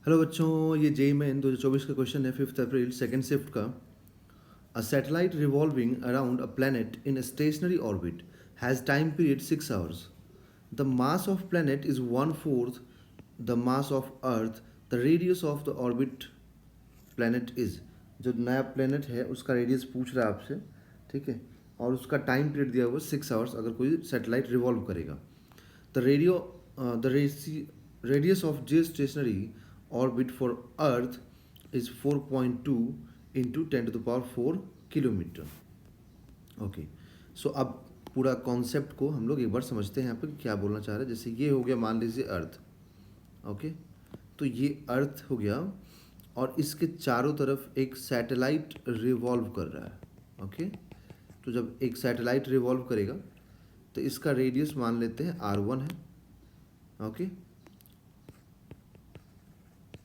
Hello बच्चों, ये JEE main 2024 का क्वेश्चन है 5 अप्रैल सेकंड शिफ्ट का। A satellite revolving around a planet in a stationary orbit has time period 6 hours. The mass of planet is 1/4 the mass of Earth. The radius of the orbit planet is, जो नया planet है उसका radius पूछ रहा है आपसे, ठीक है, और उसका टाइम पीरियड दिया हुआ 6 आवर्स अगर कोई सैटेलाइट रिवॉल्व करेगा। The radius of geostationary orbit for Earth is 4.2 into 10 to the power 4 kilometre. Okay, so अब पूरा कॉन्सेप्ट को हम लोग एक बार समझते हैं यहाँ पे क्या बोलना चाह रहे हैं। जैसे ये हो गया, मान लीजिए अर्थ। ओके, तो ये अर्थ हो गया और इसके चारों तरफ एक सैटेलाइट रिवॉल्व कर रहा है। ओके, तो जब एक सैटेलाइट रिवॉल्व करेगा तो इसका रेडियस मान लेते हैं R1 है। ओके,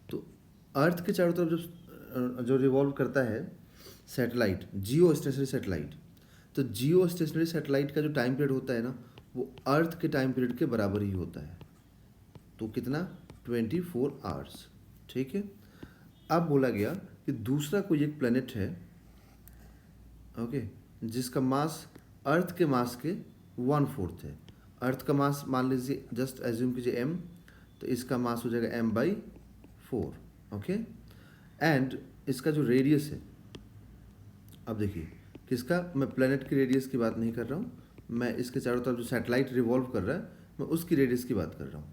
तो अर्थ के चारों तरफ जो रिवॉल्व करता है सैटेलाइट, जियो स्टेशनरी सैटेलाइट, तो जियो स्टेशनरी सैटेलाइट का जो टाइम पीरियड होता है ना, वो अर्थ के टाइम पीरियड के बराबर ही होता है। तो कितना? 24 आवर्स। ठीक है, अब बोला गया कि दूसरा कोई एक प्लेनेट है, ओके, जिसका मास अर्थ के मास के 1/4 है। अर्थ का मास मान लीजिए, जस्ट एज्यूम कीजिए m, तो इसका मास हो जाएगा m/4। ओके, एंड इसका जो रेडियस है, अब देखिए किसका, मैं प्लेनेट की रेडियस की बात नहीं कर रहा हूँ, मैं इसके चारों तरफ जो सैटेलाइट रिवॉल्व कर रहा है मैं उसकी रेडियस की बात कर रहा हूँ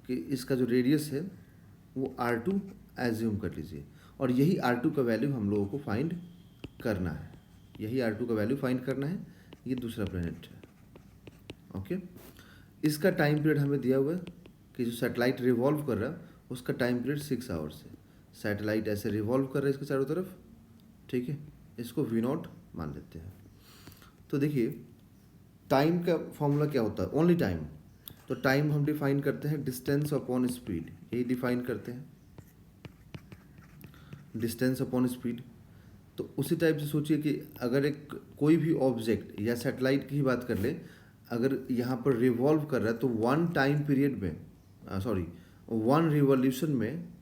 कि इसका जो रेडियस है वो R2 एज्यूम कर लीजिए, और यही R2 का वैल्यू हम लोगों को फाइंड करना है। यही R2 का वैल्यू फाइंड करना है। ये दूसरा प्लेनेट है। ओके, इसका टाइम पीरियड हमें दिया हुआ है कि जो सैटेलाइट रिवॉल्व कर रहा है उसका टाइम पीरियड 6 आवर्स है। सैटेलाइट ऐसे रिवॉल्व कर रहा है इसके चारों तरफ, ठीक है, इसको V0 मान लेते हैं। तो देखिए टाइम का फॉर्मूला क्या होता है, ओनली टाइम। तो टाइम हम डिफाइन करते हैं डिस्टेंस अपॉन स्पीड, यही डिफाइन करते हैं, डिस्टेंस अपॉन स्पीड। तो उसी टाइप से सोचिए कि अगर एक कोई भी ऑब्जेक्ट या सैटेलाइट की ही बात कर ले, अगर यहाँ पर रिवॉल्व कर रहा है तो वन टाइम पीरियड में, वन रिवॉल्यूशन में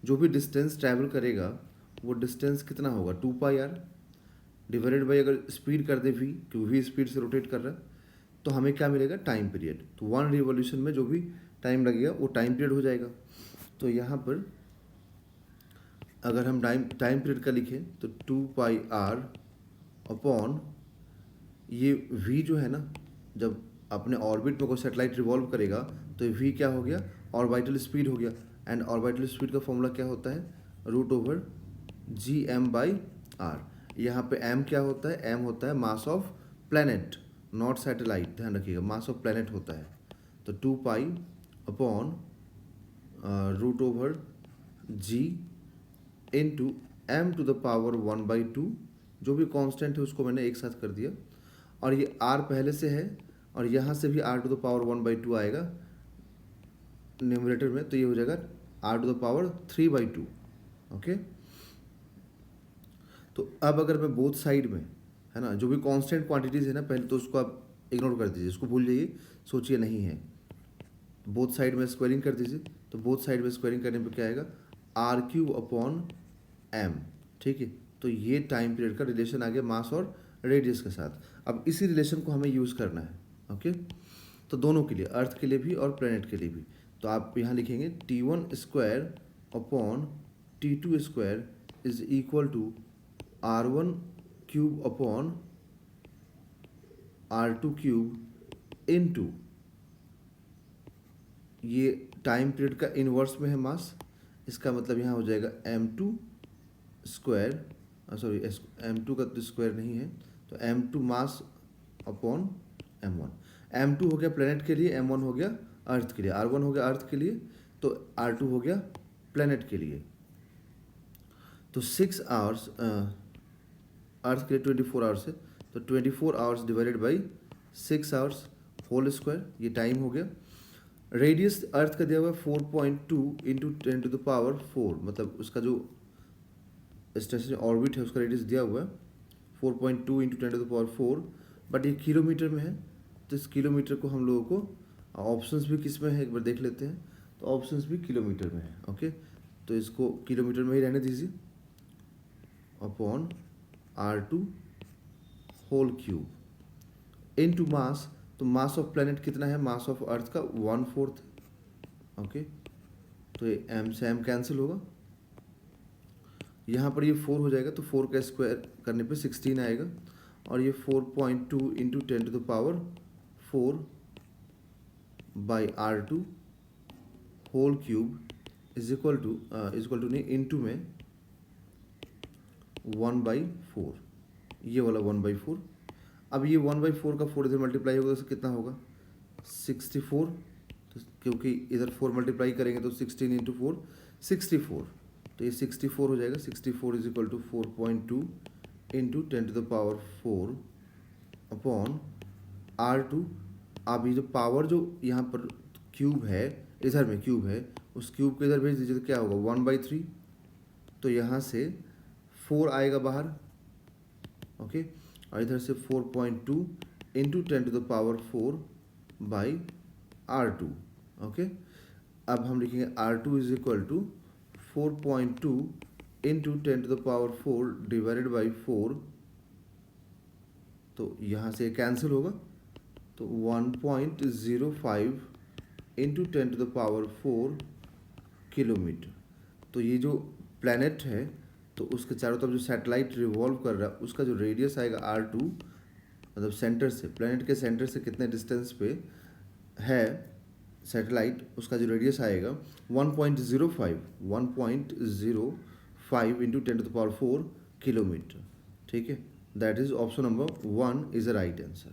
जो भी डिस्टेंस ट्रैवल करेगा वो डिस्टेंस कितना होगा, 2πr डिवाइडेड बाई, अगर स्पीड कर दे v, क्योंकि v स्पीड से रोटेट कर रहा है, तो हमें क्या मिलेगा, टाइम पीरियड। तो वन रिवॉल्यूशन में जो भी टाइम लगेगा वो टाइम पीरियड हो जाएगा। तो यहाँ पर अगर हम टाइम पीरियड का लिखें तो 2πr अपॉन ये v जो है ना, जब अपने ऑर्बिट में कोई सैटेलाइट रिवॉल्व करेगा तो v क्या हो गया, ऑर्बिटल स्पीड हो गया। एंड ऑर्बिटल स्पीड का फॉर्मूला क्या होता है, √/gm/r। यहाँ पे m क्या होता है, m होता है mass of planet, not satellite, ध्यान रखिएगा, मास ऑफ प्लैनेट होता है। तो 2π अपॉन √/g इंटू m⁻² 1/2, जो भी कांस्टेंट है उसको मैंने एक साथ कर दिया, और ये r पहले से है और यहाँ से भी r⁻² 1/2 आएगा न्यूमरेटर में, तो ये हो जाएगा r⁻³ ओके। तो अब अगर मैं बोथ साइड में, है ना, जो भी कांस्टेंट क्वांटिटीज़ है ना, पहले तो उसको आप इग्नोर कर दीजिए, इसको भूल जाइए, सोचिए नहीं है। बोथ साइड में स्क्वायरिंग कर दीजिए, तो बोथ साइड में स्क्वायरिंग करने पे क्या आएगा, r³ अपॉन m। ठीक है, तो ये टाइम पीरियड का रिलेशन आ गया मास और रेडियस के साथ। अब इसी रिलेशन को हमें यूज़ करना है। ओके, तो दोनों के लिए, अर्थ के लिए भी और प्लेनेट के लिए भी। तो आप यहाँ लिखेंगे T1² upon T2² is equal to R1³ upon R2³ into, ये टाइम पीरियड का इन्वर्स में है मास, इसका मतलब यहाँ हो जाएगा m2², m2 का तो स्क्वायर नहीं है, तो m2 mass upon m1। m2 हो गया प्लेनेट के लिए, m1 हो गया अर्थ के लिए, r1 हो गया अर्थ के लिए, तो r2 हो गया प्लेनेट के लिए। तो 6 आवर्स अर्थ के लिए 24 आवर्स है, तो 24 hours divided by 6 hours whole square, ये टाइम हो गया। रेडियस अर्थ का दिया हुआ है 4.2 इंटू 10⁻⁴, मतलब उसका जो स्टेशनरी ऑर्बिट है उसका रेडियस दिया हुआ है 4.2 इंटू 10⁻⁴, बट ये किलोमीटर में है, तो इस किलोमीटर को हम लोगों को ऑप्शंस भी किस में है एक बार देख लेते हैं। तो ऑप्शंस भी किलोमीटर में है। ओके, तो इसको किलोमीटर में ही रहने दीजिए, upon R2 whole cube into mass. तो मास ऑफ प्लैनेट कितना है, मास ऑफ अर्थ का 1/4। ओके, तो ये m से m कैंसिल होगा, यहाँ पर ये 4 हो जाएगा, तो 4 का स्क्वायर करने पे 16 आएगा, और ये 4.2 into 10⁴ by R2 whole cube is equal to नहीं, इंटू में 1/4, ये वाला 1/4। अब ये 1/4 का 4 इधर मल्टीप्लाई होगा तो कितना होगा, 64। तो क्योंकि इधर 4 मल्टीप्लाई करेंगे तो 16 इंटू 4 64, तो ये 64 हो जाएगा। 64 is equal to 4.2 into 10⁴ upon R2। अब ये जो पावर जो यहाँ पर क्यूब है, इधर में क्यूब है, उस क्यूब को इधर भेज दीजिए तो क्या होगा 1/3, तो यहाँ से 4 आएगा बाहर। ओके, और इधर से 4.2 इंटू 10⁴ बाई R2। ओके, अब हम लिखेंगे R2 is equal to 4.2 into 10⁴ divided by 4, तो यहाँ से कैंसिल होगा, तो 1.05 इंटू 10⁴ किलोमीटर। तो ये जो प्लैनेट है, तो उसके चारों तरफ जो सैटेलाइट रिवॉल्व कर रहा है, उसका जो रेडियस आएगा R2, मतलब सेंटर से, प्लैनेट के सेंटर से कितने डिस्टेंस पे है सैटेलाइट, उसका जो रेडियस आएगा 1.05 इंटू 10⁴ किलोमीटर। ठीक है, that is option number 1 is the right answer.